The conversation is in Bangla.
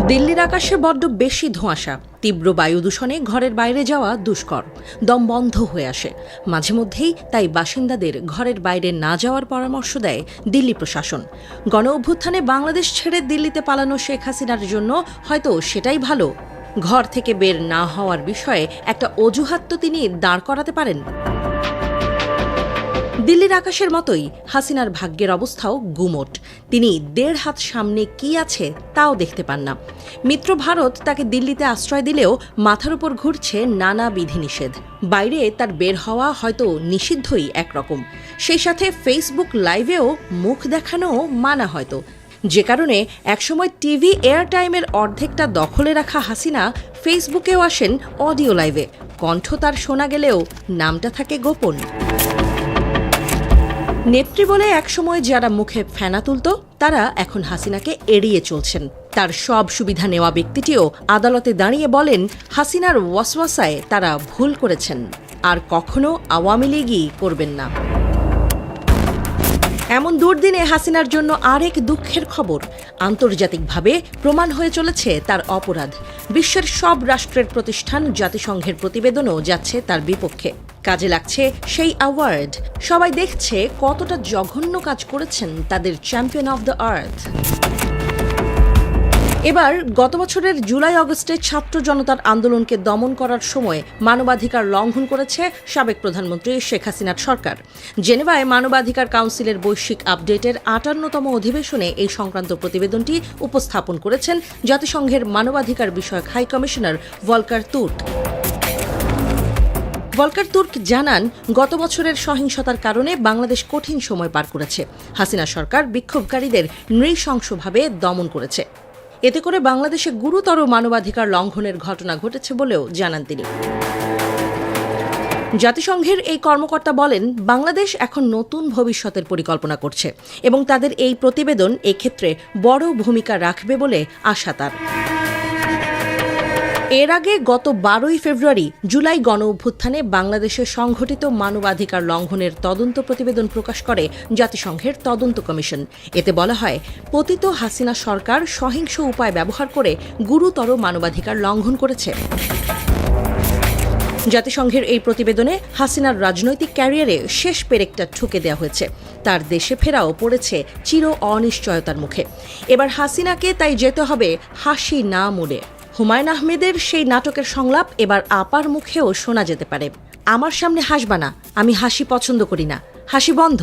দিল্লির আকাশে বড্ড বেশি ধোঁয়াশা, তীব্র বায়ু দূষণে ঘরের বাইরে যাওয়া দুষ্কর, দম বন্ধ হয়ে আসে মাঝে মধ্যেই। তাই বাসিন্দাদের ঘরের বাইরে না যাওয়ার পরামর্শ দেয় দিল্লি প্রশাসন। গণ অভ্যুত্থানে বাংলাদেশ ছেড়ে দিল্লিতে পালানো শেখ হাসিনার জন্য হয়তো সেটাই ভালো। ঘর থেকে বের না হওয়ার বিষয়ে একটা অজুহাত তো তিনি দাঁড় করাতে পারেন। দিল্লির আকাশের মতোই হাসিনার ভাগ্যের অবস্থাও গুমোট। তিনি 1.5 হাত সামনে কি আছে তাও দেখতে পান না। মিত্র ভারত তাকে দিল্লিতে আশ্রয় দিলেও মাথার উপর ঘুরছে নানা বিধিনিষেধ। বাইরে তার বের হওয়া হয়তো নিষিদ্ধই একরকম, সেই সাথে ফেসবুক লাইভেও মুখ দেখানোও মানা হয়তো। যে কারণে একসময় টিভি এয়ার টাইমের অর্ধেকটা দখলে রাখা হাসিনা ফেসবুকেও আসেন অডিও লাইভে। কণ্ঠ তার শোনা গেলেও নামটা থাকে গোপন। নেত্রী বলে একসময় যারা মুখে ফেনা তুলত, তারা এখন হাসিনাকে এড়িয়ে চলছেন। তার সব সুবিধা নেওয়া ব্যক্তিটিও আদালতে দাঁড়িয়ে বলেন, হাসিনার ওয়াসওয়াসায় তারা ভুল করেছেন, আর কখনো আওয়ামী লীগই করবেন না। এমন দুর্দিনে হাসিনার জন্য আরেক দুঃখের খবর। আন্তর্জাতিকভাবে প্রমাণ হয়ে চলেছে তার অপরাধ। বিশ্বের সব রাষ্ট্রের প্রতিষ্ঠান, জাতিসংঘের প্রতিবেদনও যাচ্ছে তার বিপক্ষে। কাজে লাগছে সেই অ্যাওয়ার্ড। সবাই দেখছে কতটা জঘন্য কাজ করেছেন তাদের চ্যাম্পিয়ন অব দ্য আর্থ। এবার গত বছরের জুলাই আগস্টে ছাত্র জনতার আন্দোলনকে দমন করার সময় মানবাধিকার লঙ্ঘন করেছে সাবেক প্রধানমন্ত্রী শেখ হাসিনার সরকার। জেনেভায় মানবাধিকার কাউন্সিলের বৈশ্বিক আপডেটের 58তম অধিবেশনে এই সংক্রান্ত প্রতিবেদনটি উপস্থাপন করেছেন জাতিসংঘের মানবাধিকার বিষয়ক high commissioner Volker Turk. Volker Turk জানান, গত বছরের সহিংসতার কারণে বাংলাদেশ কঠিন সময় পার করেছে। হাসিনা সরকার বিক্ষোভকারীদের নৃশংসভাবে দমন করেছে। এতে করে বাংলাদেশে গুরুতর মানবাধিকার লঙ্ঘনের ঘটনা ঘটেছে বলেও জানান তিনি। জাতিসংঘের এই কর্মকর্তা বলেন, বাংলাদেশ এখন নতুন ভবিষ্যতের পরিকল্পনা করছে এবং তাদের এই প্রতিবেদন এক্ষেত্রে বড় ভূমিকা রাখবে বলে আশা তার। এর আগে গত 12ই ফেব্রুয়ারি জুলাই গণ অভ্যুত্থানে বাংলাদেশে সংঘটিত মানবাধিকার লঙ্ঘনের তদন্ত প্রতিবেদন প্রকাশ করে জাতিসংঘের তদন্ত কমিশন। এতে বলা হয়, পতিত হাসিনা সরকার সহিংস উপায় ব্যবহার করে গুরুতর মানবাধিকার লঙ্ঘন করেছে। জাতিসংঘের এই প্রতিবেদনে হাসিনার রাজনৈতিক ক্যারিয়ারে শেষ পেরেকটা ঠুকে দেওয়া হয়েছে। তার দেশে ফেরাও পড়েছে চির অনিশ্চয়তার মুখে। এবার হাসিনাকে তাই যেতে হবে হাসি না মুড়ে। হুমায়ুন আহমেদের সেই নাটকের সংলাপ এবার আপার মুখেও শোনা যেতে পারে, আমার সামনে হাসবা না, আমি হাসি পছন্দ করি না, হাসি বন্ধ।